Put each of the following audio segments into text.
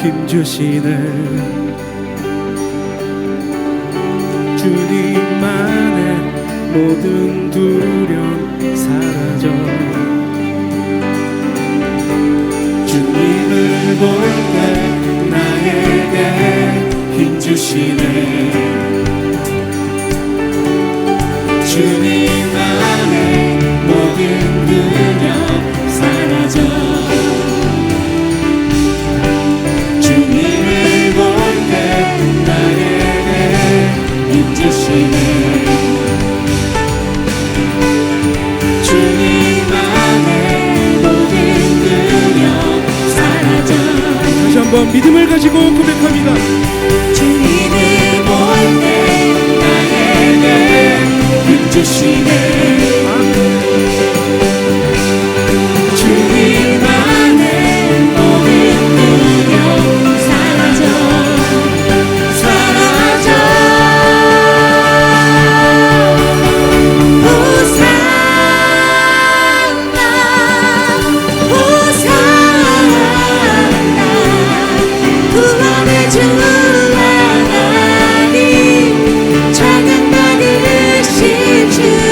힘주시네. 주님만의 모든 두려움 사라져. 주님을 볼 때 나에게 힘주시네. 주님 안에 모든 두려움 사라져. 주님을 볼 때 나에게 힘주시네. 주님 안에 모든 두려움 사라져. 다시 한번 믿음을 가지고 고백합니다. 주님을 볼 때 나에게 힘주시네. 주님 안에 모든 두려움 사라져. 사라져. 호산나 호산나 구원의 주 하나님 찬양받으실 주님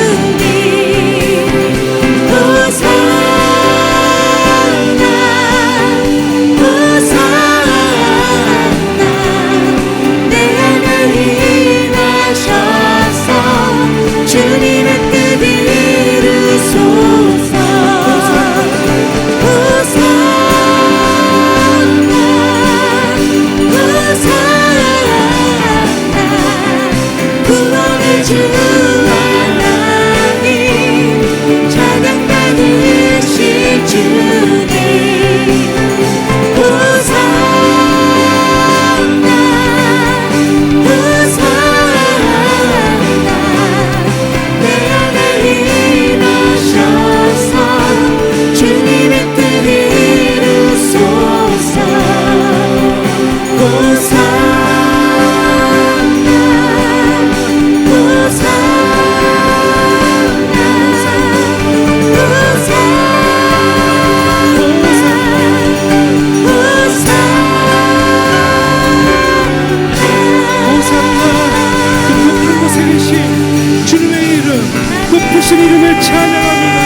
높으신 이름을 찬양합니다.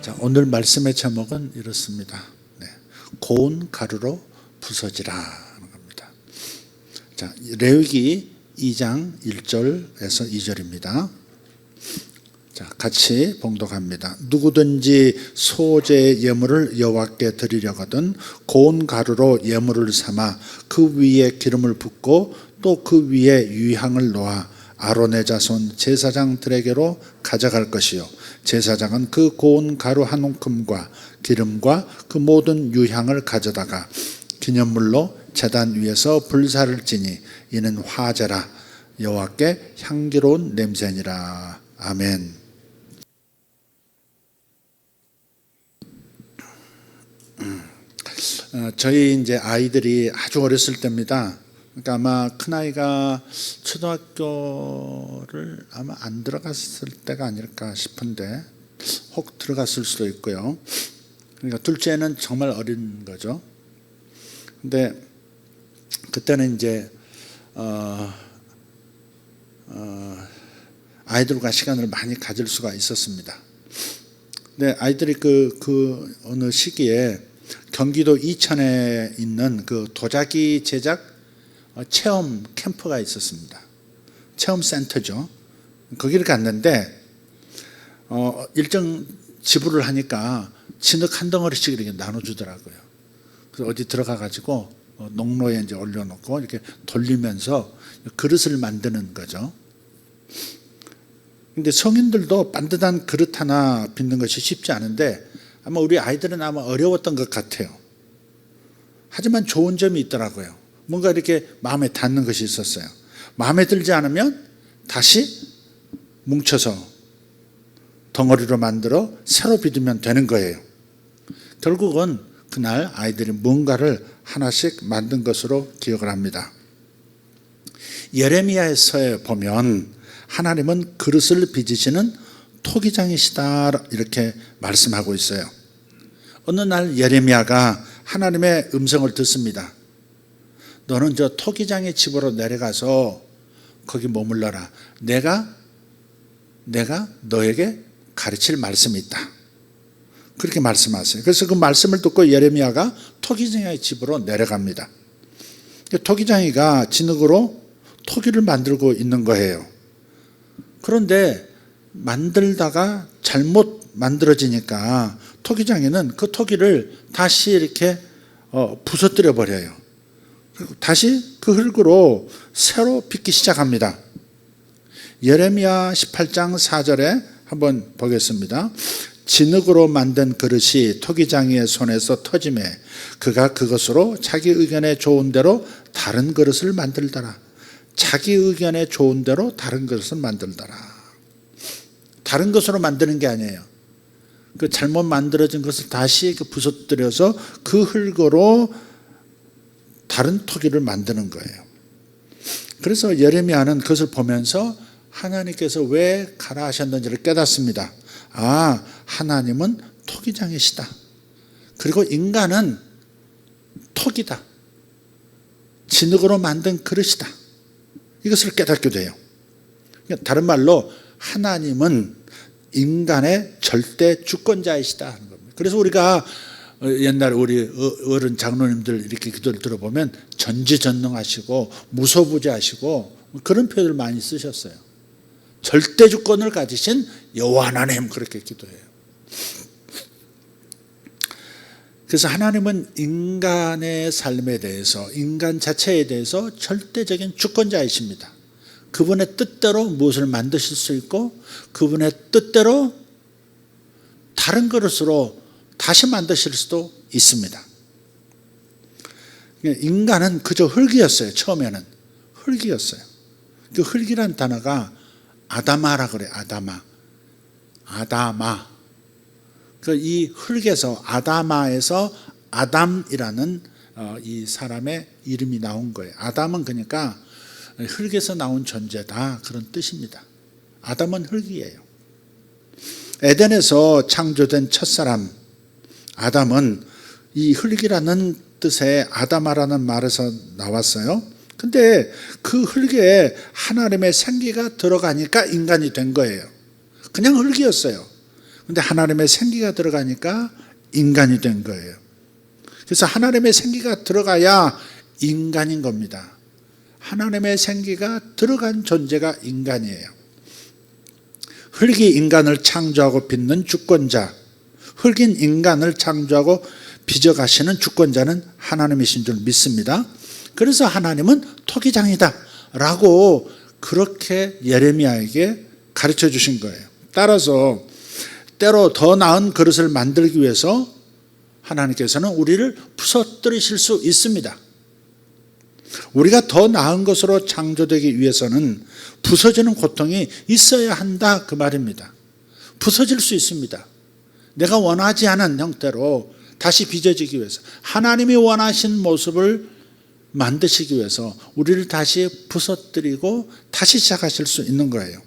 자, 오늘 말씀의 제목은 이렇습니다. 네, 고운 가루로 부서지라 하는 겁니다. 자, 레위기 2장 1절에서 2절입니다. 자, 같이 봉독합니다. 누구든지 소제 예물을 여호와께 드리려거든 고운 가루로 예물을 삼아 그 위에 기름을 붓고 또 그 위에 유향을 놓아 아론의 자손 제사장들에게로 가져갈 것이요 제사장은 그 고운 가루 한 움큼과 기름과 그 모든 유향을 가져다가 기념물로 제단 위에서 불사를 지니 이는 화제라 여호와께 향기로운 냄새니라. 아멘. 저희 이제 아이들이 아주 어렸을 때입니다. 그러니까 아마 큰아이가 초등학교를 아마 안 들어갔을 때가 아닐까 싶은데 혹 들어갔을 수도 있고요. 그러니까 둘째는 정말 어린 거죠. 근데 그때는 이제 아이들과 시간을 많이 가질 수가 있었습니다. 근데 아이들이 그 어느 시기에 경기도 이천에 있는 그 도자기 제작 체험 캠프가 있었습니다. 체험 센터죠. 거기를 갔는데 일정 지불을 하니까 진흙 한 덩어리씩 이렇게 나눠주더라고요. 그래서 어디 들어가 가지고 농로에 이제 올려놓고 이렇게 돌리면서 그릇을 만드는 거죠. 근데 성인들도 반듯한 그릇 하나 빚는 것이 쉽지 않은데 아마 우리 아이들은 아마 어려웠던 것 같아요. 하지만 좋은 점이 있더라고요. 뭔가 이렇게 마음에 닿는 것이 있었어요. 마음에 들지 않으면 다시 뭉쳐서 덩어리로 만들어 새로 빚으면 되는 거예요. 결국은 그날 아이들이 뭔가를 하나씩 만든 것으로 기억을 합니다. 예레미야서에 보면 하나님은 그릇을 빚으시는 토기장이시다 이렇게 말씀하고 있어요. 어느 날 예레미야가 하나님의 음성을 듣습니다. 너는 저 토기장의 집으로 내려가서 거기 머물러라. 내가 너에게 가르칠 말씀이 있다. 그렇게 말씀하세요. 그래서 그 말씀을 듣고 예레미야가 토기장의 집으로 내려갑니다. 토기장이가 진흙으로 토기를 만들고 있는 거예요. 그런데 만들다가 잘못 만들어지니까 토기장이는 그 토기를 다시 이렇게 부서뜨려 버려요. 그리고 다시 그 흙으로 새로 빚기 시작합니다. 예레미야 18장 4절에 한번 보겠습니다. 진흙으로 만든 그릇이 토기장이의 손에서 터지매 그가 그것으로 자기 의견에 좋은 대로 다른 그릇을 만들더라. 자기 의견에 좋은 대로 다른 그릇을 만들더라. 다른 것으로 만드는 게 아니에요. 그 잘못 만들어진 것을 다시 부서뜨려서 그 흙으로 다른 토기를 만드는 거예요. 그래서 예레미야는 그것을 보면서 하나님께서 왜 가라 하셨는지를 깨닫습니다. 아, 하나님은 토기장이시다. 그리고 인간은 토기다. 진흙으로 만든 그릇이다. 이것을 깨닫게 돼요. 다른 말로 하나님은 인간의 절대 주권자이시다 하는 겁니다. 그래서 우리가 옛날에 우리 어른 장로님들 이렇게 기도를 들어보면 전지전능하시고 무소부재하시고 그런 표현을 많이 쓰셨어요. 절대 주권을 가지신 여호와 하나님 그렇게 기도해요. 그래서 하나님은 인간의 삶에 대해서 인간 자체에 대해서 절대적인 주권자이십니다. 그분의 뜻대로 무엇을 만드실 수 있고 그분의 뜻대로 다른 그릇으로 다시 만드실 수도 있습니다. 인간은 그저 흙이었어요. 처음에는 흙이었어요. 그 흙이란 단어가 아다마라 그래요. 아다마. 이 흙에서 아다마에서 아담이라는 이 사람의 이름이 나온 거예요. 아담은 그러니까 흙에서 나온 존재다 그런 뜻입니다. 아담은 흙이에요. 에덴에서 창조된 첫사람 아담은 이 흙이라는 뜻의 아다마라는 말에서 나왔어요. 근데 그 흙에 하나님의 생기가 들어가니까 인간이 된 거예요. 그냥 흙이었어요. 근데 하나님의 생기가 들어가니까 인간이 된 거예요. 그래서 하나님의 생기가 들어가야 인간인 겁니다. 하나님의 생기가 들어간 존재가 인간이에요. 흙이 인간을 창조하고 빚는 주권자, 흙인 인간을 창조하고 빚어가시는 주권자는 하나님이신 줄 믿습니다. 그래서 하나님은 토기장이다 라고 그렇게 예레미야에게 가르쳐 주신 거예요. 따라서 때로 더 나은 그릇을 만들기 위해서 하나님께서는 우리를 부서뜨리실 수 있습니다. 우리가 더 나은 것으로 창조되기 위해서는 부서지는 고통이 있어야 한다 그 말입니다. 부서질 수 있습니다. 내가 원하지 않은 형태로 다시 빚어지기 위해서 하나님이 원하신 모습을 만드시기 위해서 우리를 다시 부서뜨리고 다시 시작하실 수 있는 거예요.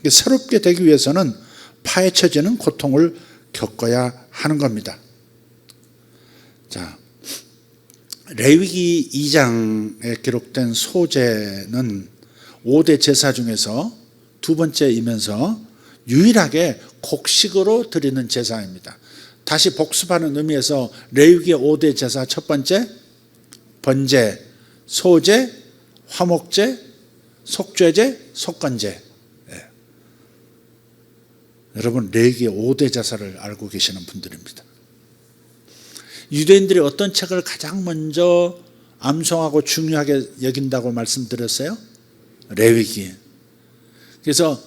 새롭게 되기 위해서는 파헤쳐지는 고통을 겪어야 하는 겁니다. 자, 레위기 2장에 기록된 소제는 5대 제사 중에서 두 번째이면서 유일하게 곡식으로 드리는 제사입니다. 다시 복습하는 의미에서 레위기의 5대 제사 첫 번째 번제, 소제, 화목제, 속죄제, 속건제. 예. 여러분 레위기의 5대 제사를 알고 계시는 분들입니다. 유대인들이 어떤 책을 가장 먼저 암송하고 중요하게 여긴다고 말씀드렸어요? 레위기. 그래서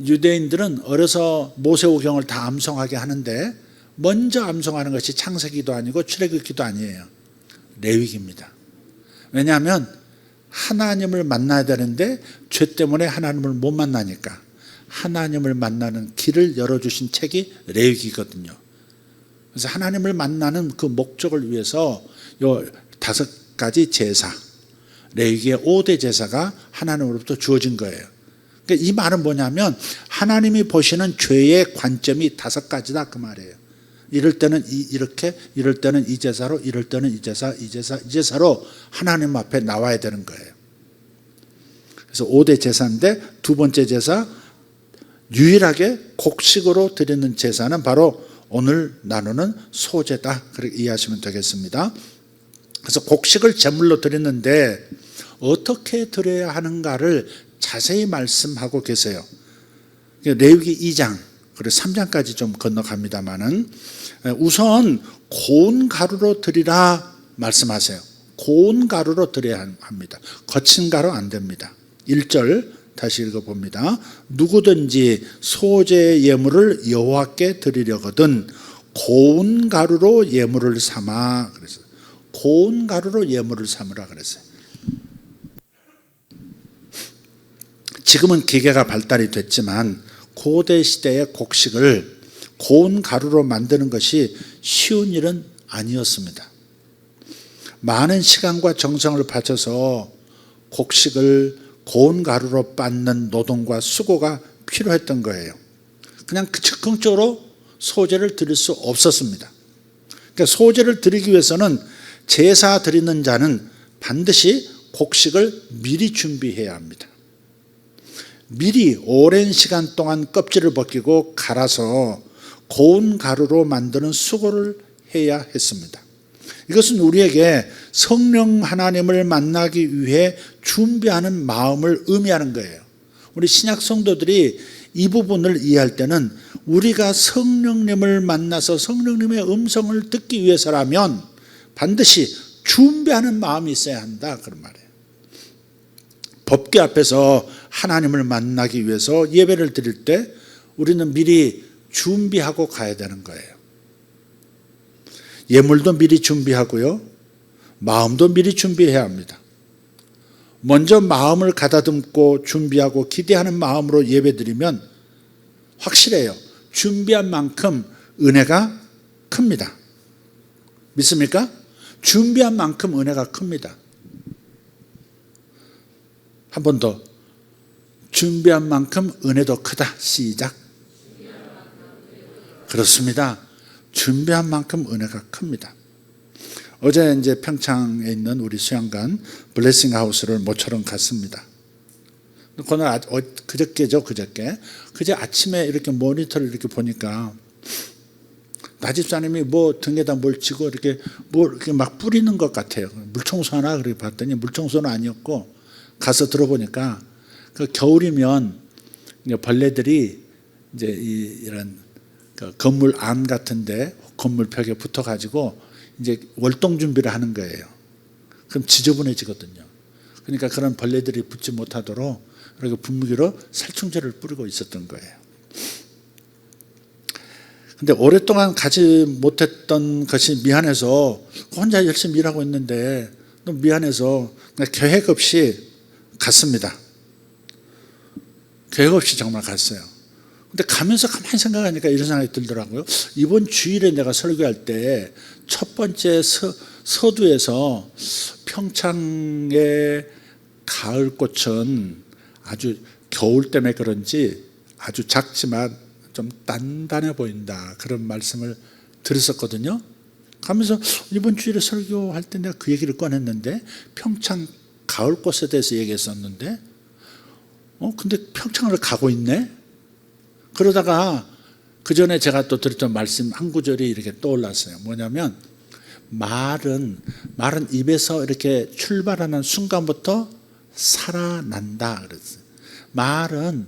유대인들은 어려서 모세오경을 다 암송하게 하는데 먼저 암송하는 것이 창세기도 아니고 출애굽기도 아니에요. 레위기입니다. 왜냐하면 하나님을 만나야 되는데 죄 때문에 하나님을 못 만나니까 하나님을 만나는 길을 열어주신 책이 레위기거든요. 그래서 하나님을 만나는 그 목적을 위해서 요 5가지 제사, 레위기의 5대 제사가 하나님으로부터 주어진 거예요. 그러니까 이 말은 뭐냐면 하나님이 보시는 죄의 관점이 5가지다 그 말이에요. 이럴 때는 이렇게, 이럴 때는 이 제사로, 이럴 때는 이 제사로 하나님 앞에 나와야 되는 거예요. 그래서 5대 제사인데 두 번째 제사, 유일하게 곡식으로 드리는 제사는 바로 오늘 나누는 소제다, 그렇게 이해하시면 되겠습니다. 그래서 곡식을 제물로 드리는데 어떻게 드려야 하는가를 자세히 말씀하고 계세요. 레위기 2장 그리고 3장까지 좀 건너갑니다마는 우선 고운 가루로 드리라 말씀하세요. 고운 가루로 드려야 합니다. 거친 가루 안 됩니다. 1절 다시 읽어봅니다. 누구든지 소제 예물을 여호와께 드리려거든 고운 가루로 예물을 삼아, 그래서 고운 가루로 예물을 삼으라 그랬어요. 지금은 기계가 발달이 됐지만 고대 시대의 곡식을 고운 가루로 만드는 것이 쉬운 일은 아니었습니다. 많은 시간과 정성을 바쳐서 곡식을 고운 가루로 빻는 노동과 수고가 필요했던 거예요. 그냥 즉흥적으로 소제를 드릴 수 없었습니다. 그러니까 소제를 드리기 위해서는 제사 드리는 자는 반드시 곡식을 미리 준비해야 합니다. 미리 오랜 시간 동안 껍질을 벗기고 갈아서 고운 가루로 만드는 수고를 해야 했습니다. 이것은 우리에게 성령 하나님을 만나기 위해 준비하는 마음을 의미하는 거예요. 우리 신약 성도들이 이 부분을 이해할 때는 우리가 성령님을 만나서 성령님의 음성을 듣기 위해서라면 반드시 준비하는 마음이 있어야 한다, 그런 말이에요. 법궤 앞에서 하나님을 만나기 위해서 예배를 드릴 때 우리는 미리 준비하고 가야 되는 거예요. 예물도 미리 준비하고요, 마음도 미리 준비해야 합니다. 먼저 마음을 가다듬고 준비하고 기대하는 마음으로 예배드리면 확실해요. 준비한 만큼 은혜가 큽니다. 믿습니까? 준비한 만큼 은혜가 큽니다. 한 번 더. 준비한 만큼 은혜도 크다. 시작. 그렇습니다. 준비한 만큼 은혜가 큽니다. 어제 이제 평창에 있는 우리 수양관 블레싱 하우스를 모처럼 갔습니다. 그날 그저께죠, 그제 아침에 이렇게 모니터를 이렇게 보니까 나 집사님이 뭐 등에다 뭘 치고 이렇게 뭘 이렇게 막 뿌리는 것 같아요. 물청소하나 그렇게 봤더니 물청소는 아니었고, 가서 들어보니까 그 겨울이면 벌레들이 이제 이런 그 건물 안 같은데 건물 벽에 붙어가지고 이제 월동 준비를 하는 거예요. 그럼 지저분해지거든요. 그러니까 그런 벌레들이 붙지 못하도록 이렇게 분무기로 살충제를 뿌리고 있었던 거예요. 근데 오랫동안 가지 못했던 것이 미안해서 혼자 열심히 일하고 있는데 너무 미안해서 계획 없이 갔습니다. 계획 없이 정말 갔어요. 근데 가면서 가만히 생각하니까 이런 생각이 들더라고요. 이번 주일에 내가 설교할 때 첫 번째 서두에서 평창의 가을꽃은 아주 겨울 때문에 그런지 아주 작지만 좀 단단해 보인다, 그런 말씀을 들었었거든요. 가면서 이번 주일에 설교할 때 내가 그 얘기를 꺼냈는데 평창 가을꽃에 대해서 얘기했었는데 근데 평창을 가고 있네. 그러다가 그 전에 제가 또 드렸던 말씀 한 구절이 이렇게 떠올랐어요. 뭐냐면 말은 입에서 이렇게 출발하는 순간부터 살아난다 그랬어요. 말은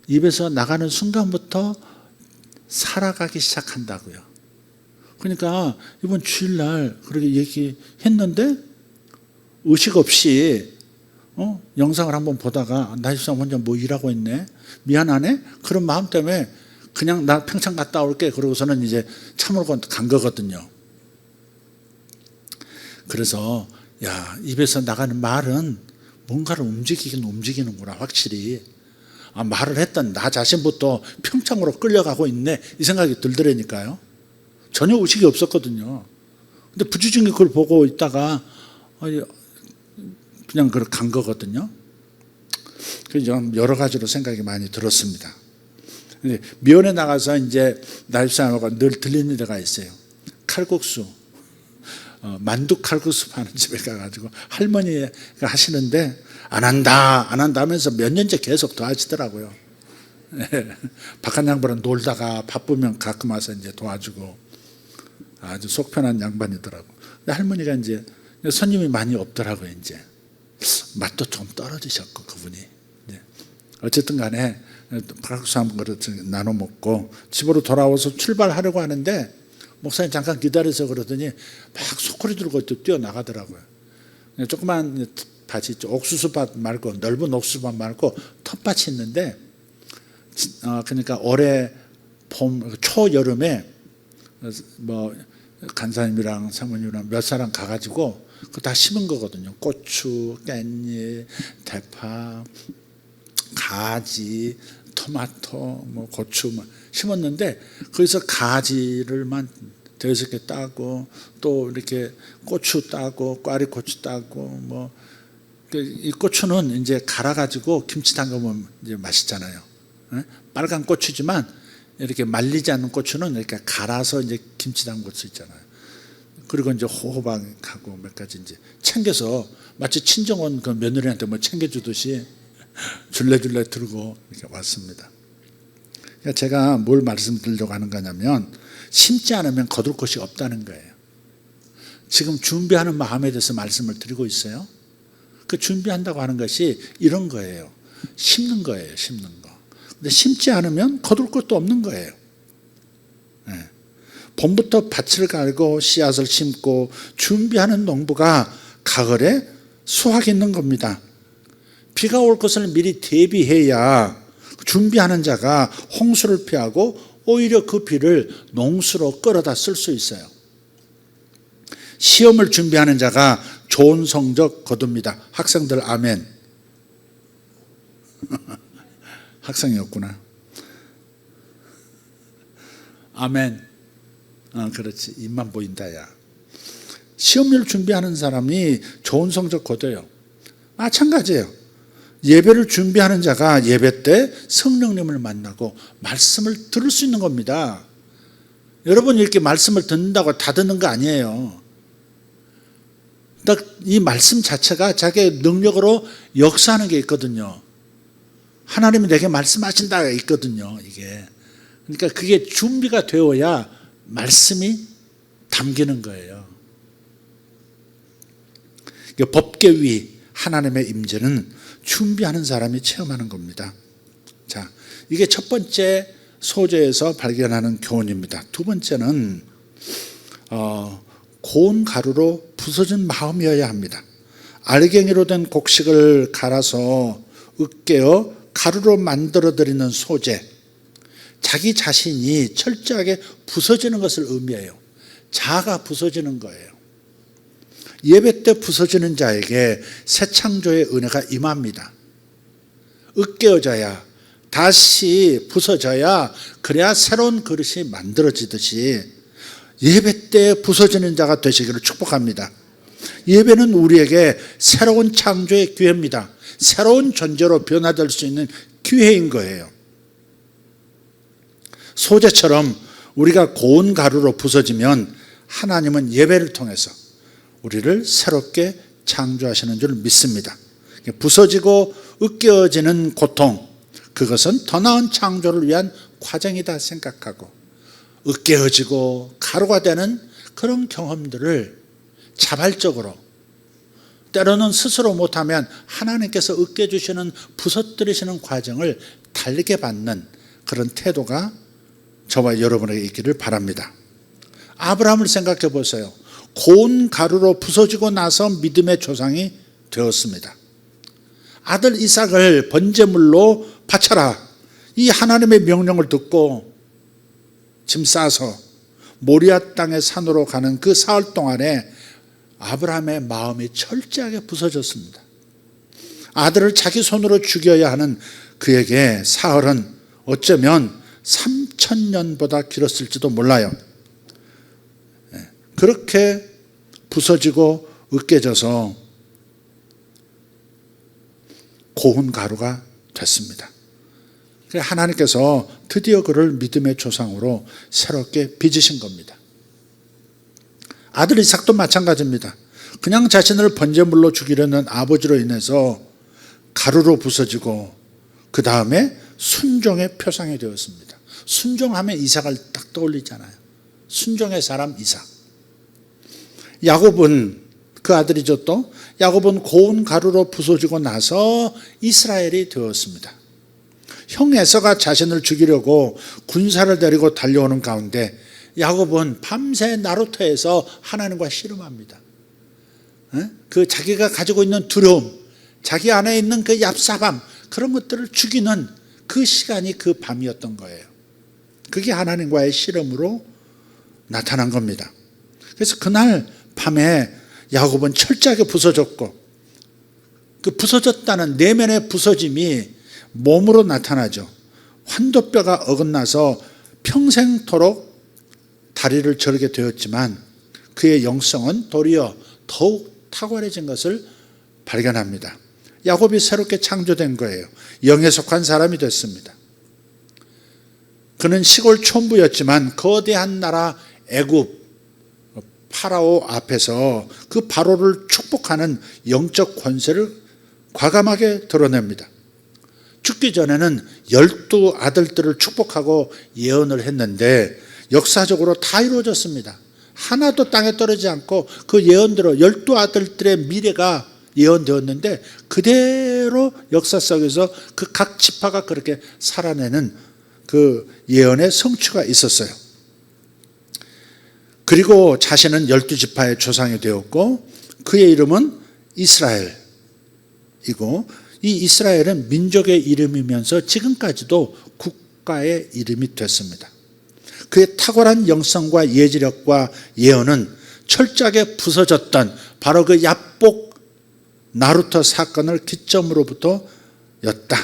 입에서 나가는 순간부터 살아가기 시작한다고요. 그러니까 이번 주일날 그렇게 얘기했는데 의식 없이 영상을 한번 보다가 나 집사람 혼자 뭐 일하고 있네, 미안하네, 그런 마음 때문에 그냥 나 평창 갔다 올게 그러고서는 이제 참으로 간 거거든요. 그래서 입에서 나가는 말은 뭔가를 움직이는구나, 확실히. 말을 했던 나 자신부터 평창으로 끌려가고 있네, 이 생각이 들더라니까요. 전혀 의식이 없었거든요. 근데 부주중에 그걸 보고 있다가 그냥 그렇게 간 거거든요. 그래서 여러 가지로 생각이 많이 들었습니다. 미원에 나가서 이제 나집사람하고 늘 들리는 데가 있어요. 칼국수, 만두 칼국수 파는 집에 가가지고 할머니가 하시는데 안 한다 하면서 몇 년째 계속 도와주더라고요. 바깥 양반은 놀다가 바쁘면 가끔 와서 이제 도와주고 아주 속 편한 양반이더라고. 근데 할머니가 이제 손님이 많이 없더라고요. 이제 맛도 좀 떨어지셨고 그분이. 어쨌든 간에 칼국수 한 그릇 나눠 먹고 집으로 돌아와서 출발하려고 하는데 목사님 잠깐 기다려서 그러더니 막 소리 들고 뛰어나가더라고요. 조그만 밭이 있죠. 옥수수밭 말고 넓은 옥수수밭 말고 텃밭이 있는데 그러니까 올해 봄 초여름에 뭐 간사님이랑 사모님이랑 몇 사람 가가지고 그거 다 심은 거거든요. 고추, 깻잎, 대파, 가지, 토마토, 뭐 고추 심었는데 거기서 가지를만 대여섯 개 따고 또 이렇게 고추 따고 꽈리고추 따고 뭐 이 고추는 이제 갈아가지고 김치 담그면 이제 맛있잖아요. 빨간 고추지만 이렇게 말리지 않는 고추는 이렇게 갈아서 이제 김치 담글 수 있잖아요. 그리고 이제 호박하고 몇 가지 이제 챙겨서 마치 친정온 그 며느리한테 뭐 챙겨주듯이 줄레줄레 들고 이렇게 왔습니다. 그러니까 제가 뭘 말씀드리려고 하는 거냐면 심지 않으면 거둘 것이 없다는 거예요. 지금 준비하는 마음에 대해서 말씀을 드리고 있어요. 그 준비한다고 하는 것이 이런 거예요. 심는 거예요. 심는 거. 근데 심지 않으면 거둘 것도 없는 거예요. 봄부터 밭을 갈고 씨앗을 심고 준비하는 농부가 가을에 수확이 있는 겁니다. 비가 올 것을 미리 대비해야 준비하는 자가 홍수를 피하고 오히려 그 비를 농수로 끌어다 쓸 수 있어요. 시험을 준비하는 자가 좋은 성적 거둡니다. 학생들 아멘. 학생이었구나. 아멘. 그렇지. 입만 보인다 야. 시험을 준비하는 사람이 좋은 성적 거둬요. 마찬가지예요. 예배를 준비하는 자가 예배 때 성령님을 만나고 말씀을 들을 수 있는 겁니다. 여러분 이렇게 말씀을 듣는다고 다 듣는 거 아니에요. 딱 이 말씀 자체가 자기의 능력으로 역사하는 게 있거든요. 하나님이 내게 말씀하신다가 있거든요. 이게 그러니까 그게 준비가 되어야 말씀이 담기는 거예요. 법계 위 하나님의 임재는 준비하는 사람이 체험하는 겁니다. 자, 이게 첫 번째 소재에서 발견하는 교훈입니다. 두 번째는 고운 가루로 부서진 마음이어야 합니다. 알갱이로 된 곡식을 갈아서 으깨어 가루로 만들어드리는 소재, 자기 자신이 철저하게 부서지는 것을 의미해요. 자아가 부서지는 거예요. 예배 때 부서지는 자에게 새 창조의 은혜가 임합니다. 으깨어져야, 다시 부서져야, 그래야 새로운 그릇이 만들어지듯이 예배 때 부서지는 자가 되시기를 축복합니다. 예배는 우리에게 새로운 창조의 기회입니다. 새로운 존재로 변화될 수 있는 기회인 거예요. 소재처럼 우리가 고운 가루로 부서지면 하나님은 예배를 통해서 우리를 새롭게 창조하시는 줄 믿습니다. 부서지고 으깨어지는 고통, 그것은 더 나은 창조를 위한 과정이다 생각하고 으깨어지고 가루가 되는 그런 경험들을 자발적으로, 때로는 스스로 못하면 하나님께서 으깨주시는 부서뜨리시는 과정을 달게 받는 그런 태도가 저와 여러분에게 있기를 바랍니다. 아브라함을 생각해 보세요. 고운 가루로 부서지고 나서 믿음의 조상이 되었습니다. 아들 이삭을 번제물로 바쳐라, 이 하나님의 명령을 듣고 짐 싸서 모리아 땅의 산으로 가는 그 사흘 동안에 아브라함의 마음이 철저하게 부서졌습니다. 아들을 자기 손으로 죽여야 하는 그에게 사흘은 어쩌면 3000년보다 길었을지도 몰라요. 그렇게 부서지고 으깨져서 고운 가루가 됐습니다. 하나님께서 드디어 그를 믿음의 조상으로 새롭게 빚으신 겁니다. 아들 이삭도 마찬가지입니다. 그냥 자신을 번제물로 죽이려는 아버지로 인해서 가루로 부서지고 그 다음에 순종의 표상이 되었습니다. 순종하면 이삭을 딱 떠올리잖아요. 순종의 사람 이삭. 야곱은 그 아들이죠. 또 야곱은 고운 가루로 부서지고 나서 이스라엘이 되었습니다. 형 에서가 자신을 죽이려고 군사를 데리고 달려오는 가운데 야곱은 밤새 나루터에서 하나님과 씨름합니다. 그 자기가 가지고 있는 두려움, 자기 안에 있는 그 얍삽함, 그런 것들을 죽이는 그 시간이 그 밤이었던 거예요. 그게 하나님과의 씨름으로 나타난 겁니다. 그래서 그날 밤에 야곱은 철저하게 부서졌고, 그 부서졌다는 내면의 부서짐이 몸으로 나타나죠. 환도뼈가 어긋나서 평생토록 다리를 저르게 되었지만 그의 영성은 도리어 더욱 탁월해진 것을 발견합니다. 야곱이 새롭게 창조된 거예요. 영에 속한 사람이 됐습니다. 그는 시골 촌부였지만 거대한 나라 애굽 파라오 앞에서 그 바로를 축복하는 영적 권세를 과감하게 드러냅니다. 죽기 전에는 12 아들들을 축복하고 예언을 했는데 역사적으로 다 이루어졌습니다. 하나도 땅에 떨어지지 않고 그 예언대로 12 아들들의 미래가 예언되었는데 그대로 역사 속에서 그 각 지파가 그렇게 살아내는 그 예언의 성취가 있었어요. 그리고 자신은 12지파의 조상이 되었고 그의 이름은 이스라엘이고, 이 이스라엘은 민족의 이름이면서 지금까지도 국가의 이름이 됐습니다. 그의 탁월한 영성과 예지력과 예언은 철저하게 부서졌던 바로 그 야복 나루터 사건을 기점으로부터 였다.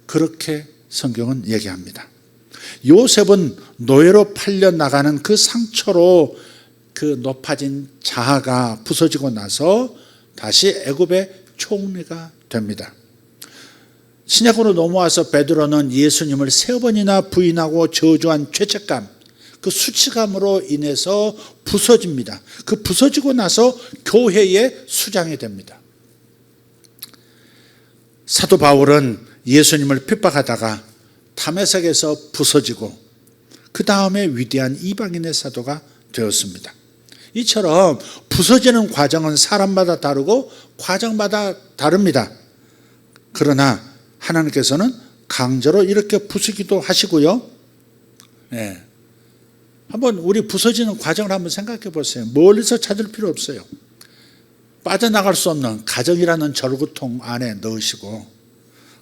그렇게 성경은 얘기합니다. 요셉은 노예로 팔려 나가는 그 상처로 그 높아진 자아가 부서지고 나서 다시 애굽의 총리가 됩니다. 신약으로 넘어와서 베드로는 예수님을 3번이나 부인하고 저주한 죄책감, 그 수치감으로 인해서 부서집니다. 그 부서지고 나서 교회의 수장이 됩니다. 사도 바울은 예수님을 핍박하다가 다메섹에서 부서지고 그 다음에 위대한 이방인의 사도가 되었습니다. 이처럼 부서지는 과정은 사람마다 다르고 과정마다 다릅니다. 그러나 하나님께서는 강제로 이렇게 부수기도 하시고요. 네. 한번 우리 부서지는 과정을 한번 생각해 보세요. 멀리서 찾을 필요 없어요. 빠져나갈 수 없는 가정이라는 절구통 안에 넣으시고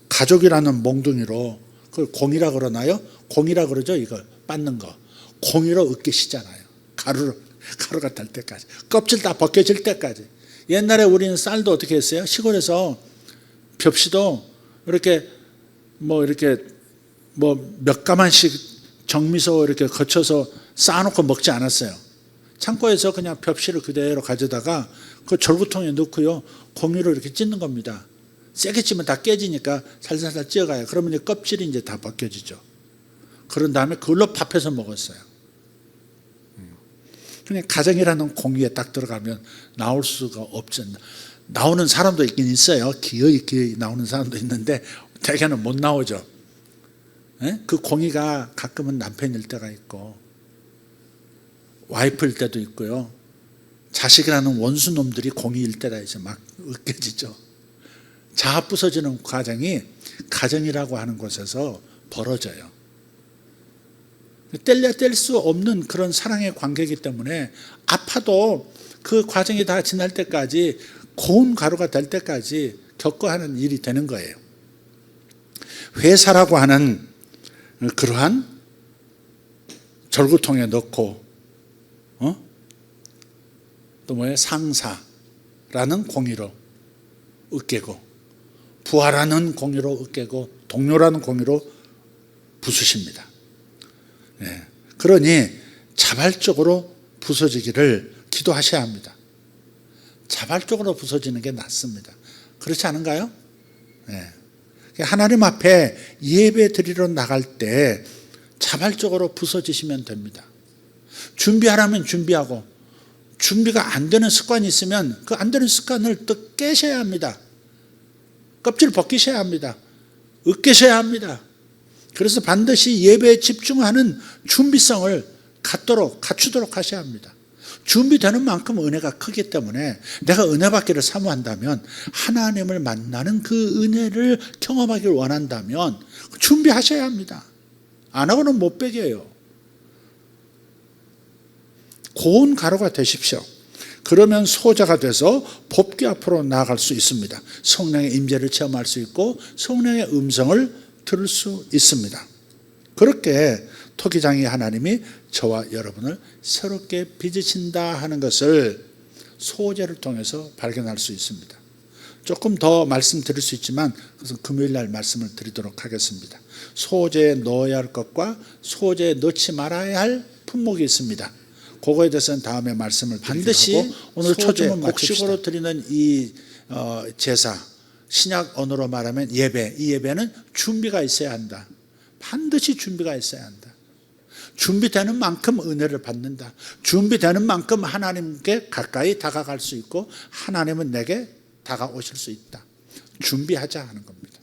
가족이라는 몽둥이로, 그걸 공이라 그러나요? 공이라 그러죠. 이걸 빻는 거 공이로 으깨시잖아요. 가루가 달 때까지, 껍질 다 벗겨질 때까지. 옛날에 우리는 쌀도 어떻게 했어요? 시골에서 벽시도 이렇게 몇 가만씩 정미소 이렇게 거쳐서 쌓아놓고 먹지 않았어요. 창고에서 그냥 벽시를 그대로 가져다가 그 절구통에 넣고요, 공유로 이렇게 찢는 겁니다. 세게 찌면 다 깨지니까 살살살 찌어가요. 그러면 이제 껍질이 이제 다 벗겨지죠. 그런 다음에 그걸로 밥해서 먹었어요. 그냥 가정이라는 공유에 딱 들어가면 나올 수가 없죠. 나오는 사람도 있긴 있어요. 기어이 나오는 사람도 있는데 대개는 못 나오죠. 그 공이가 가끔은 남편일 때가 있고 와이프일 때도 있고요. 자식이라는 원수놈들이 공이일 때가 이제 막 으깨지죠. 자아 부서지는 과정이 가정이라고 하는 곳에서 벌어져요. 뗄래야 뗄 수 없는 그런 사랑의 관계이기 때문에 아파도 그 과정이 다 지날 때까지, 고운 가루가 될 때까지 겪어야 하는 일이 되는 거예요. 회사라고 하는 그러한 절구통에 넣고 또 뭐예요? 상사라는 공의로 으깨고, 부하라는 공의로 으깨고, 동료라는 공의로 부수십니다. 네. 그러니 자발적으로 부서지기를 기도하셔야 합니다. 자발적으로 부서지는 게 낫습니다. 그렇지 않은가요? 네. 하나님 앞에 예배 드리러 나갈 때 자발적으로 부서지시면 됩니다. 준비하라면 준비하고, 준비가 안 되는 습관이 있으면 그 안 되는 습관을 또 깨셔야 합니다. 껍질 벗기셔야 합니다. 으깨셔야 합니다. 그래서 반드시 예배에 집중하는 준비성을 갖추도록 하셔야 합니다. 준비되는 만큼 은혜가 크기 때문에 내가 은혜 받기를 사모한다면, 하나님을 만나는 그 은혜를 경험하기를 원한다면 준비하셔야 합니다. 안 하고는 못 배겨요. 고운 가루가 되십시오. 그러면 소자가 돼서 법궤 앞으로 나아갈 수 있습니다. 성령의 임재를 체험할 수 있고 성령의 음성을 들을 수 있습니다. 그렇게 토기장이 하나님이 저와 여러분을 새롭게 빚으신다 하는 것을 소제를 통해서 발견할 수 있습니다. 조금 더 말씀드릴 수 있지만 그것은 금요일 날 말씀을 드리도록 하겠습니다. 소제에 넣어야 할 것과 소제에 넣지 말아야 할 품목이 있습니다. 그거에 대해서는 다음에 말씀을 반드시 하고, 오늘 초점은 곡식으로 드리는 이 제사, 신약 언어로 말하면 예배, 이 예배는 준비가 있어야 한다. 반드시 준비가 있어야 한다. 준비되는 만큼 은혜를 받는다. 준비되는 만큼 하나님께 가까이 다가갈 수 있고 하나님은 내게 다가오실 수 있다. 준비하자 하는 겁니다.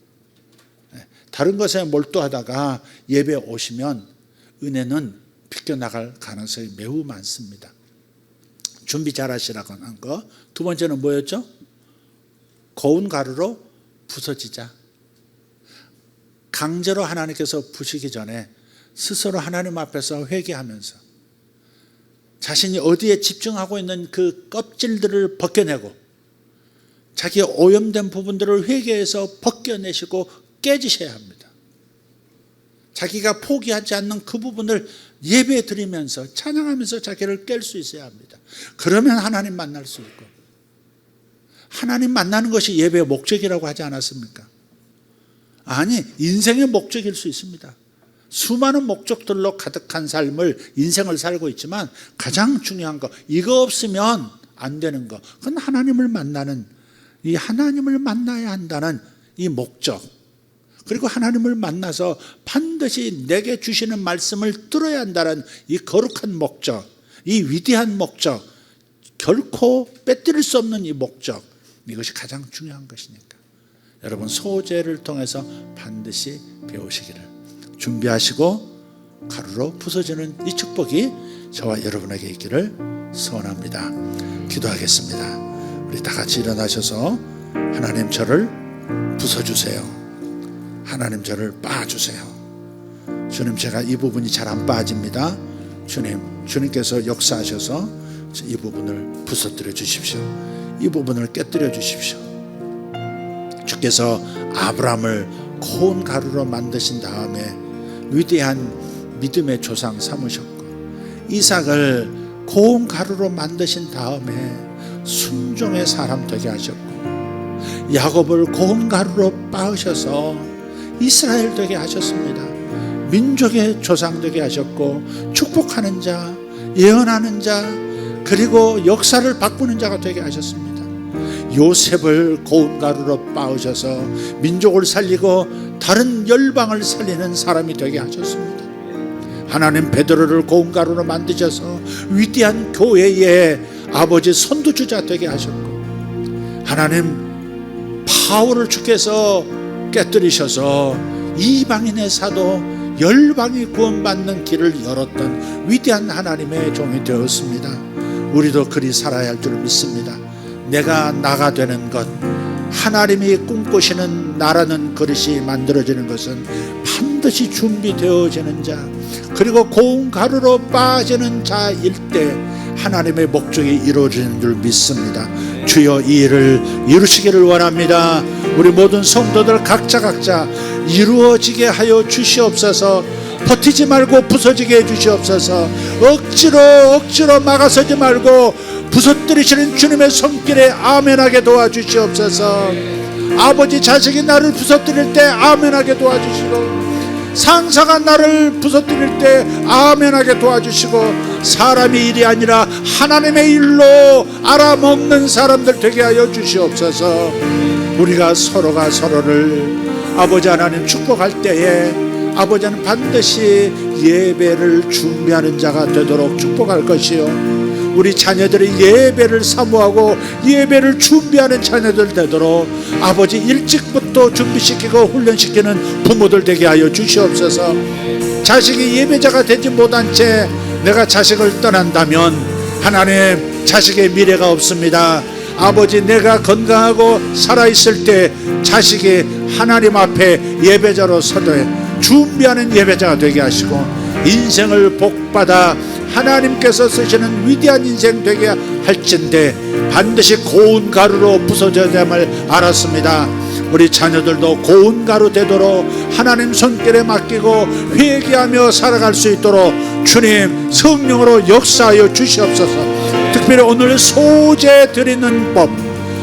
다른 것에 몰두하다가 예배에 오시면 은혜는 비껴나갈 가능성이 매우 많습니다. 준비 잘 하시라고 한 거. 두 번째는 뭐였죠? 고운 가루로 부서지자. 강제로 하나님께서 부시기 전에 스스로 하나님 앞에서 회개하면서 자신이 어디에 집중하고 있는 그 껍질들을 벗겨내고 자기의 오염된 부분들을 회개해서 벗겨내시고 깨지셔야 합니다. 자기가 포기하지 않는 그 부분을 예배 드리면서 찬양하면서 자기를 깰 수 있어야 합니다. 그러면 하나님 만날 수 있고, 하나님 만나는 것이 예배의 목적이라고 하지 않았습니까? 아니, 인생의 목적일 수 있습니다. 수많은 목적들로 가득한 삶을, 인생을 살고 있지만 가장 중요한 거, 이거 없으면 안 되는 거, 그건 하나님을 만나는, 이 하나님을 만나야 한다는 이 목적, 그리고 하나님을 만나서 반드시 내게 주시는 말씀을 들어야 한다는 이 거룩한 목적, 이 위대한 목적, 결코 빼뜨릴 수 없는 이 목적, 이것이 가장 중요한 것이니까 여러분 소제를 통해서 반드시 배우시기를, 준비하시고 가루로 부서지는 이 축복이 저와 여러분에게 있기를 소원합니다. 기도하겠습니다. 우리 다 같이 일어나셔서 하나님 저를 부숴주세요. 하나님 저를 빻아주세요. 주님, 제가 이 부분이 잘 안 빠집니다. 주님께서 역사하셔서 이 부분을 부서뜨려 주십시오. 이 부분을 깨뜨려 주십시오. 주께서 아브라함을 고운 가루로 만드신 다음에 위대한 믿음의 조상 삼으셨고, 이삭을 고운 가루로 만드신 다음에 순종의 사람 되게 하셨고, 야곱을 고운 가루로 빻으셔서 이스라엘 되게 하셨습니다. 민족의 조상 되게 하셨고, 축복하는 자, 예언하는 자, 그리고 역사를 바꾸는 자가 되게 하셨습니다. 요셉을 고운 가루로 빻으셔서 민족을 살리고 다른 열방을 살리는 사람이 되게 하셨습니다. 하나님 베드로를 고운 가루로 만드셔서 위대한 교회의 아버지 선두주자 되게 하셨고, 하나님 바울을 주께서 깨뜨리셔서 이방인의 사도, 열방이 구원받는 길을 열었던 위대한 하나님의 종이 되었습니다. 우리도 그리 살아야 할 줄 믿습니다. 내가 나가 되는 것, 하나님이 꿈꾸시는 나라는 그릇이 만들어지는 것은 반드시 준비되어지는 자, 그리고 고운 가루로 빠지는 자일 때 하나님의 목적이 이루어지는 줄 믿습니다. 주여 이 일을 이루시기를 원합니다. 우리 모든 성도들 각자 이루어지게 하여 주시옵소서. 버티지 말고 부서지게 해 주시옵소서. 억지로 막아서지 말고 부서뜨리시는 주님의 손길에 아멘하게 도와주시옵소서. 아버지 자식이 나를 부서뜨릴 때 아멘하게 도와주시고, 상사가 나를 부서뜨릴 때 아멘하게 도와주시고, 사람의 일이 아니라 하나님의 일로 알아먹는 사람들 되게 하여 주시옵소서. 우리가 서로가 서로를 아버지 하나님 축복할 때에 아버지는 반드시 예배를 준비하는 자가 되도록 축복할 것이요, 우리 자녀들이 예배를 사모하고 예배를 준비하는 자녀들 되도록 아버지 일찍부터 준비시키고 훈련시키는 부모들 되게 하여 주시옵소서. 자식이 예배자가 되지 못한 채 내가 자식을 떠난다면 하나님, 자식의 미래가 없습니다. 아버지, 내가 건강하고 살아있을 때 자식이 하나님 앞에 예배자로 서도에 준비하는 예배자가 되게 하시고 인생을 복받아 하나님께서 쓰시는 위대한 인생 되게 할진대 반드시 고운 가루로 부서져야 됨을 알았습니다. 우리 자녀들도 고운 가루 되도록 하나님 손길에 맡기고 회개하며 살아갈 수 있도록 주님 성령으로 역사하여 주시옵소서. 특별히 오늘 소제 드리는 법,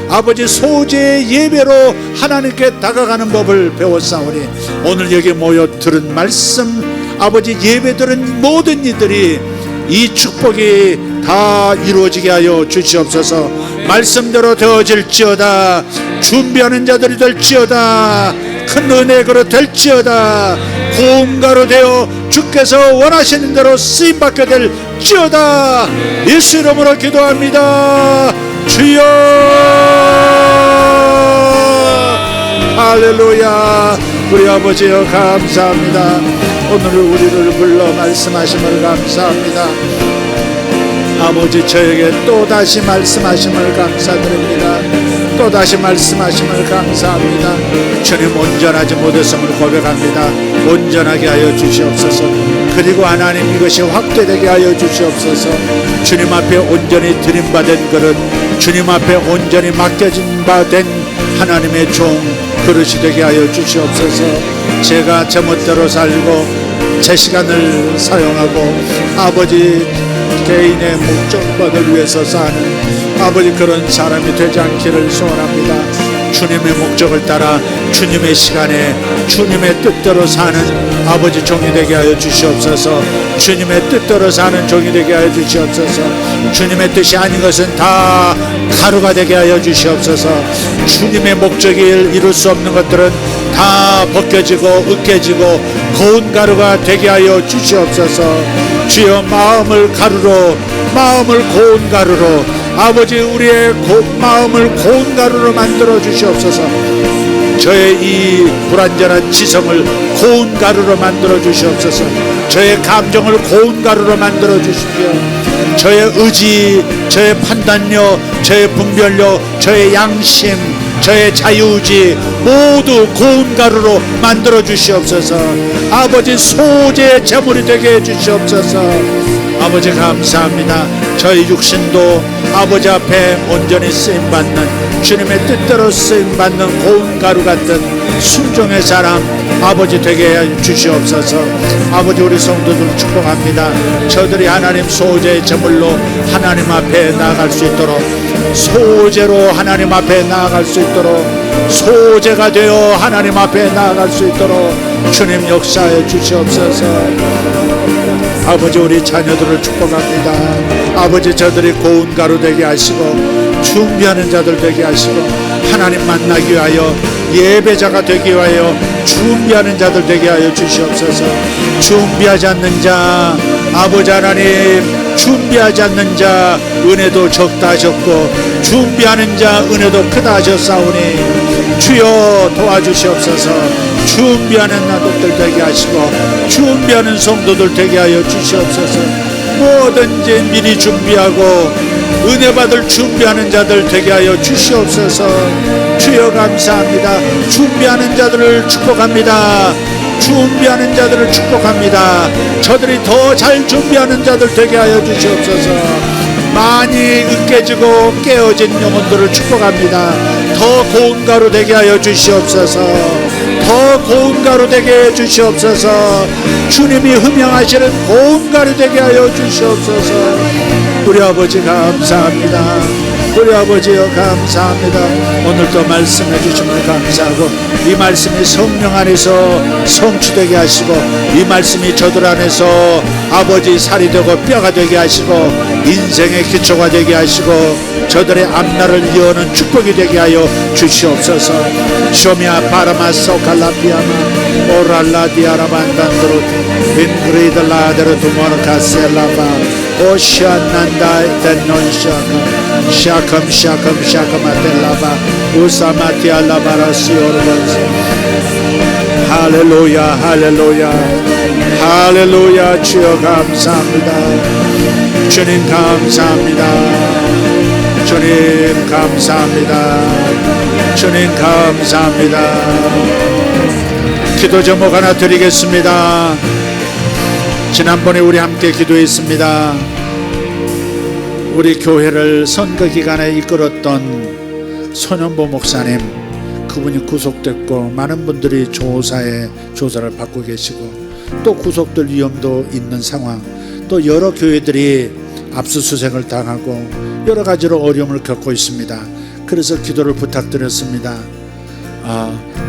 아버지 소제 예배로 하나님께 다가가는 법을 배웠사오니 오늘 여기 모여 들은 말씀, 아버지 예배 드린 모든 이들이 이 축복이 다 이루어지게 하여 주시옵소서. 말씀대로 되어질지어다. 준비하는 자들이 될지어다. 큰 은혜 그릇 될지어다. 고운 가루 되어 주께서 원하시는 대로 쓰임받게 될지어다. 예수 이름으로 기도합니다. 주여. 할렐루야. 우리 아버지여 감사합니다. 오늘 우리를 불러 말씀하심을 감사합니다. 아버지, 저에게 또다시 말씀하심을 감사드립니다. 또다시 말씀하심을 감사합니다. 주님, 온전하지 못했음을 고백합니다. 온전하게 하여 주시옵소서. 그리고 하나님, 이것이 확대되게 하여 주시옵소서. 주님 앞에 온전히 드림받은 그릇, 주님 앞에 온전히 맡겨진 바 된 하나님의 종 그릇이 되게 하여 주시옵소서. 제가 제멋대로 살고 제 시간을 사용하고 아버지 개인의 목적만을 위해서 사는 아버지 그런 사람이 되지 않기를 소원합니다. 주님의 목적을 따라 주님의 시간에 주님의 뜻대로 사는 아버지 종이 되게 하여 주시옵소서. 주님의 뜻대로 사는 종이 되게 하여 주시옵소서. 주님의 뜻이 아닌 것은 다 가루가 되게 하여 주시옵소서. 주님의 목적을 이룰 수 없는 것들은 다 벗겨지고 으깨지고 고운 가루가 되게 하여 주시옵소서. 주여, 마음을 가루로, 마음을 고운 가루로, 아버지 우리의 마음을 고운 가루로 만들어 주시옵소서. 저의 이 불완전한 지성을 고운 가루로 만들어 주시옵소서. 저의 감정을 고운 가루로 만들어 주십시오. 저의 의지, 저의 판단력, 저의 분별력, 저의 양심, 저의 자유의지 모두 고운 가루로 만들어 주시옵소서. 아버지, 소재의 제물이 되게 해 주시옵소서. 아버지 감사합니다. 저희 육신도 아버지 앞에 온전히 쓰임받는 주님의 뜻대로 쓰임받는 고운 가루 같은 순종의 사람 아버지 되게 해 주시옵소서. 아버지, 우리 성도들 축복합니다. 저들이 하나님 소재의 제물로 하나님 앞에 나아갈 수 있도록, 소재로 하나님 앞에 나아갈 수 있도록, 소재가 되어 하나님 앞에 나아갈 수 있도록 주님 역사해 주시옵소서. 아버지, 우리 자녀들을 축복합니다. 아버지, 저들이 고운 가루 되게 하시고 준비하는 자들 되게 하시고 하나님 만나기 위하여 예배자가 되기 위하여 준비하는 자들 되게 하여 주시옵소서. 준비하지 않는 자 아버지 하나님, 준비하지 않는 자 은혜도 적다 하셨고 준비하는 자 은혜도 크다 하셨사오니 주여 도와주시옵소서. 준비하는 나들들 되게 하시고 준비하는 성도들 되게 하여 주시옵소서. 뭐든지 미리 준비하고 은혜 받을 준비하는 자들 되게 하여 주시옵소서. 주여 감사합니다. 준비하는 자들을 축복합니다. 준비하는 자들을 축복합니다. 저들이 더 잘 준비하는 자들 되게 하여 주시옵소서. 많이 으깨지고 깨어진 영혼들을 축복합니다. 더 고운 가루 되게 하여 주시옵소서. 더 고운 가루 되게 해 주시옵소서. 주님이 흠양하시는 고운 가루 되게 하여 주시옵소서. 우리 아버지 감사합니다. 우리 아버지여 감사합니다. 오늘도 말씀해 주심을 감사하고 이 말씀이 성령 안에서 성취되게 하시고 이 말씀이 저들 안에서 아버지 살이 되고 뼈가 되게 하시고 인생의 기초가 되게 하시고 저들의 앞날을 이어는 축복이 되게 하여 주시옵소서. 쇼미아 바라마 소칼라피아마 오랄라디아라반단드로 빈그리들라데르 두모르카셀라바 오시안난다 텐논샤카 샤캄 우사마티알라바라시오르바스. 할렐루야 할렐루야 할렐루야. 주여 감사합니다. 주님 감사합니다. 주님 감사합니다. 주님 감사합니다. 기도 제목 하나 드리겠습니다. 지난번에 우리 함께 기도했습니다. 우리 교회를 선거 기간에 이끌었던 손현보 목사님, 그분이 구속됐고 많은 분들이 조사를 받고 계시고 또 구속될 위험도 있는 상황, 또 여러 교회들이 압수수색을 당하고 여러 가지로 어려움을 겪고 있습니다. 그래서 기도를 부탁드렸습니다.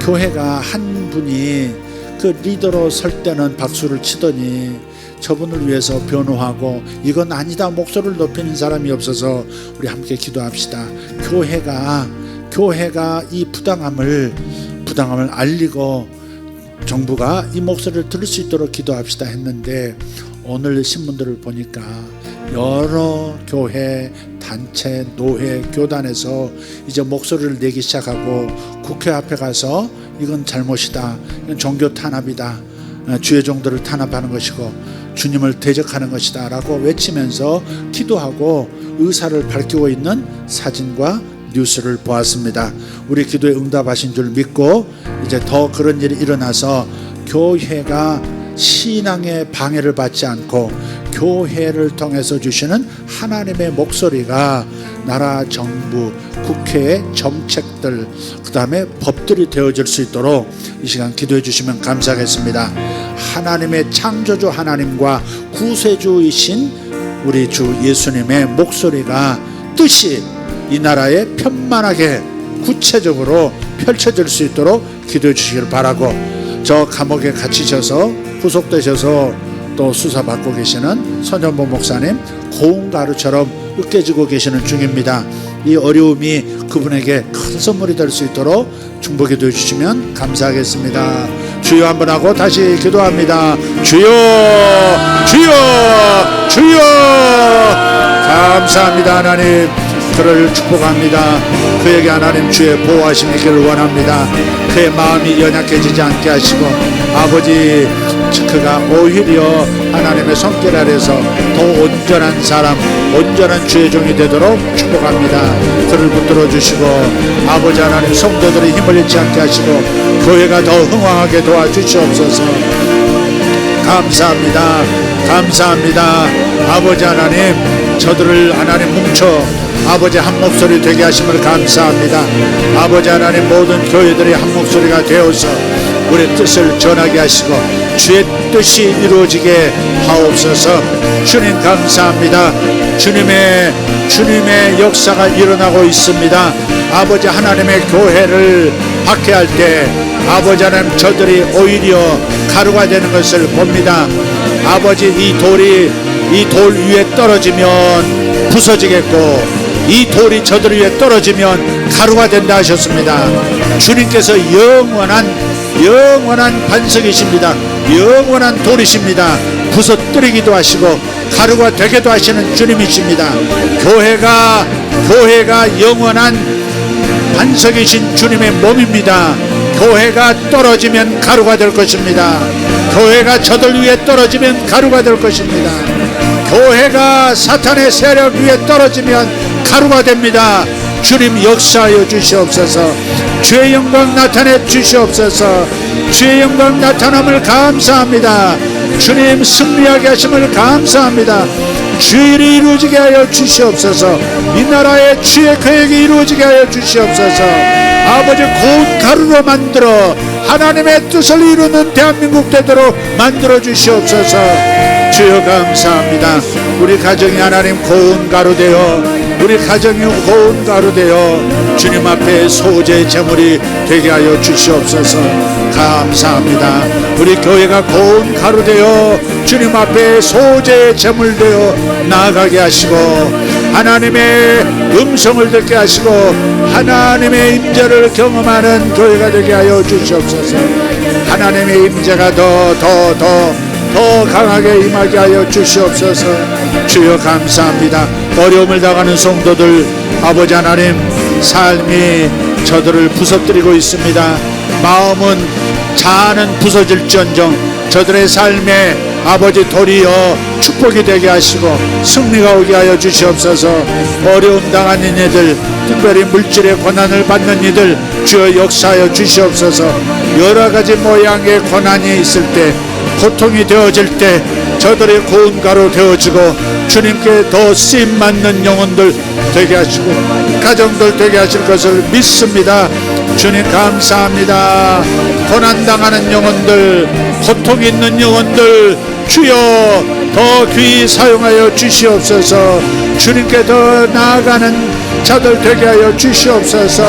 교회가 한 분이 그 리더로 설 때는 박수를 치더니 저분을 위해서 변호하고 이건 아니다 목소리를 높이는 사람이 없어서 우리 함께 기도합시다. 교회가 이 부당함을 알리고 정부가 이 목소리를 들을 수 있도록 기도합시다 했는데, 오늘 신문들을 보니까 여러 교회, 단체, 노회, 교단에서 이제 목소리를 내기 시작하고 국회 앞에 가서 이건 잘못이다, 이건 종교 탄압이다, 주의 종들을 탄압하는 것이고 주님을 대적하는 것이다 라고 외치면서 기도하고 의사를 밝히고 있는 사진과 뉴스를 보았습니다. 우리 기도에 응답하신 줄 믿고 이제 더 그런 일이 일어나서 교회가 신앙의 방해를 받지 않고 교회를 통해서 주시는 하나님의 목소리가 나라 정부, 국회의 정책들, 그 다음에 법들이 되어질 수 있도록 이 시간 기도해 주시면 감사하겠습니다. 하나님의 창조주 하나님과 구세주이신 우리 주 예수님의 목소리가 뜻이 이 나라에 편만하게 구체적으로 펼쳐질 수 있도록 기도해 주시길 바라고, 저 감옥에 갇히셔서 구속되셔서 또 수사받고 계시는 손현보 목사님 고운가루처럼 으깨지고 계시는 중입니다. 이 어려움이 그분에게 큰 선물이 될 수 있도록 중보기도해 주시면 감사하겠습니다. 주여 한번 하고 다시 기도합니다. 주여 주여 주여. 감사합니다. 하나님, 그를 축복합니다. 그에게 하나님 주의 보호하심이 있기를 원합니다. 그의 마음이 연약해지지 않게 하시고 아버지, 그가 오히려 하나님의 손길 아래서 더 온전한 사람, 온전한 주의 종이 되도록 축복합니다. 그를 붙들어 주시고 아버지 하나님, 성도들의 힘을 잃지 않게 하시고 교회가 더 흥왕하게 도와주시옵소서. 감사합니다. 감사합니다. 아버지 하나님, 저들을 하나님 뭉쳐 아버지 한 목소리 되게 하심을 감사합니다. 아버지 하나님, 모든 교회들이 한 목소리가 되어서 우리의 뜻을 전하게 하시고 주의 뜻이 이루어지게 하옵소서. 주님 감사합니다. 주님의 역사가 일어나고 있습니다. 아버지 하나님의 교회를 박해할 때 아버지 하나님, 저들이 오히려 가루가 되는 것을 봅니다. 아버지, 이 돌 위에 떨어지면 부서지겠고 이 돌이 저들 위에 떨어지면 가루가 된다 하셨습니다. 주님께서 영원한 반석이십니다. 영원한 돌이십니다. 부서뜨리기도 하시고 가루가 되게도 하시는 주님이십니다. 교회가 영원한 반석이신 주님의 몸입니다. 교회가 떨어지면 가루가 될 것입니다. 교회가 저들 위에 떨어지면 가루가 될 것입니다. 교회가 사탄의 세력 위에 떨어지면 가루가 됩니다. 주님 역사하여 주시옵소서. 주의 영광 나타내 주시옵소서. 주의 영광 나타남을 감사합니다. 주님 승리하게 하심을 감사합니다. 주의 일이 이루어지게 하여 주시옵소서. 이 나라의 주의 계획이 이루어지게 하여 주시옵소서. 아버지, 고운 가루로 만들어 하나님의 뜻을 이루는 대한민국 되도록 만들어 주시옵소서. 주여 감사합니다. 우리 가정이 하나님 고운 가루 되어 우리 가정이 고운 가루 되어 주님 앞에 소재 제물이 되게 하여 주시옵소서. 감사합니다. 우리 교회가 고운 가루 되어 주님 앞에 소재 제물 되어 나아가게 하시고 하나님의 음성을 듣게 하시고 하나님의 임재를 경험하는 교회가 되게 하여 주시옵소서. 하나님의 임재가 더 강하게 임하게 하여 주시옵소서. 주여 감사합니다. 어려움을 당하는 성도들 아버지 하나님, 삶이 저들을 부서뜨리고 있습니다. 마음은 자아는 부서질지언정 저들의 삶에 아버지 도리어 축복이 되게 하시고 승리가 오게 하여 주시옵소서. 어려움 당하는 이들, 특별히 물질의 고난을 받는 이들 주여 역사하여 주시옵소서. 여러 가지 모양의 고난이 있을 때, 고통이 되어질 때 저들의 고운 가루 되어지고 주님께 더 쓰임 맞는 영혼들 되게 하시고 가정들 되게 하실 것을 믿습니다. 주님 감사합니다. 고난당하는 영혼들, 고통 있는 영혼들 주여 더 귀히 사용하여 주시옵소서. 주님께 더 나아가는 자들 되게 하여 주시옵소서.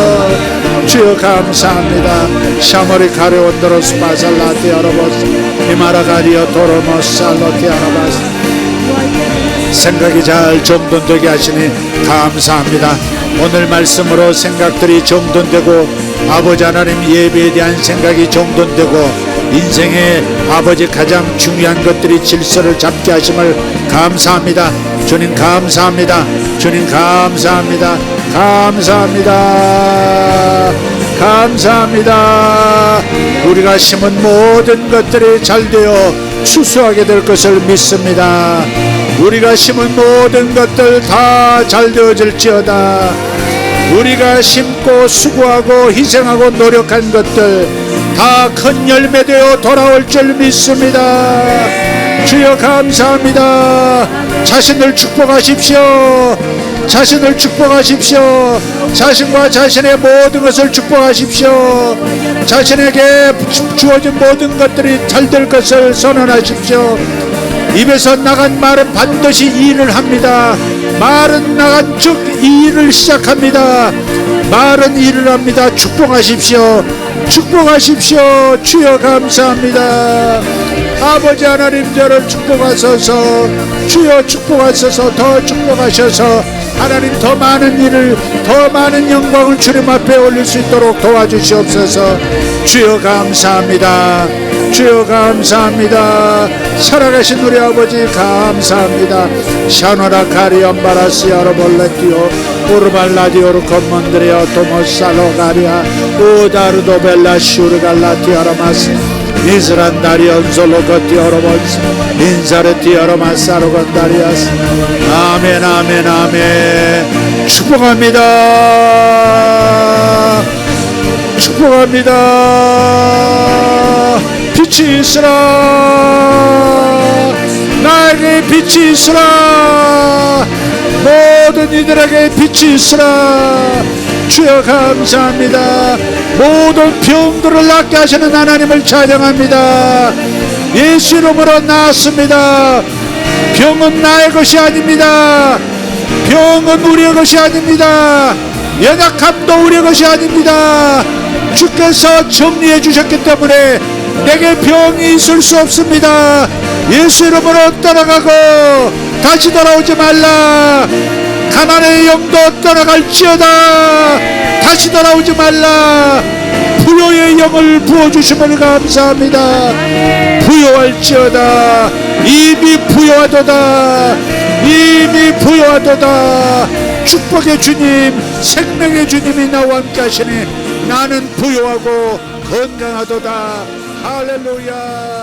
주여 감사합니다. 샤머리 가레온드로스 바살라티 아라바스 이마라가리오 도로모스 살로티 아라바스 생각이 잘 정돈되게 하시니 감사합니다. 오늘 말씀으로 생각들이 정돈되고 아버지 하나님 예배에 대한 생각이 정돈되고 인생의 아버지 가장 중요한 것들이 질서를 잡게 하심을 감사합니다. 주님 감사합니다. 주님 감사합니다. 감사합니다. 감사합니다. 우리가 심은 모든 것들이 잘되어 추수하게 될 것을 믿습니다. 우리가 심은 모든 것들 다 잘 되어질지어다. 우리가 심고 수고하고 희생하고 노력한 것들 다 큰 열매되어 돌아올 줄 믿습니다. 주여 감사합니다. 자신을 축복하십시오. 자신을 축복하십시오. 자신과 자신의 모든 것을 축복하십시오. 자신에게 주어진 모든 것들이 잘 될 것을 선언하십시오. 입에서 나간 말은 반드시 일을 합니다. 말은 나간 즉 일을 시작합니다. 말은 일을 합니다. 축복하십시오. 축복하십시오. 주여 감사합니다. 아버지 하나님 저를 축복하소서. 주여 축복하소서. 더 축복하셔서 하나님 더 많은 일을 더 많은 영광을 주님 앞에 올릴 수 있도록 도와주시옵소서. 주여 감사합니다. 주여 감사합니다. 살아가신 우리 아버지 감사합니다. 샤노라 카리엄바라시아로 볼레티오 우르발라디오르 콘몬드리오 토모살로 가리아 우다르도 벨라 슈르갈라티아라마스 이스란다리온솔로거티오로본스 인사르티아로마사로건다리아스 아멘 아멘 아멘. 축복합니다. 축복합니다. 빛이 있으라. 나에게 빛이 있으라. 모든 이들에게 빛이 있으라. 주여 감사합니다. 모든 병들을 낫게 하시는 하나님을 찬양합니다. 예수 이름으로 나았습니다. 병은 나의 것이 아닙니다. 병은 우리의 것이 아닙니다. 연약함도 우리의 것이 아닙니다. 주께서 정리해 주셨기 때문에 내게 병이 있을 수 없습니다. 예수 이름으로 떠나가고 다시 돌아오지 말라. 가난의 영도 떠나갈지어다. 다시 돌아오지 말라. 부요의 영을 부어주심을 감사합니다. 부요할지어다. 이미 부요하도다. 이미 부요하도다. 축복의 주님, 생명의 주님이 나와 함께 하시니 나는 부요하고 건강하도다. 할렐루야.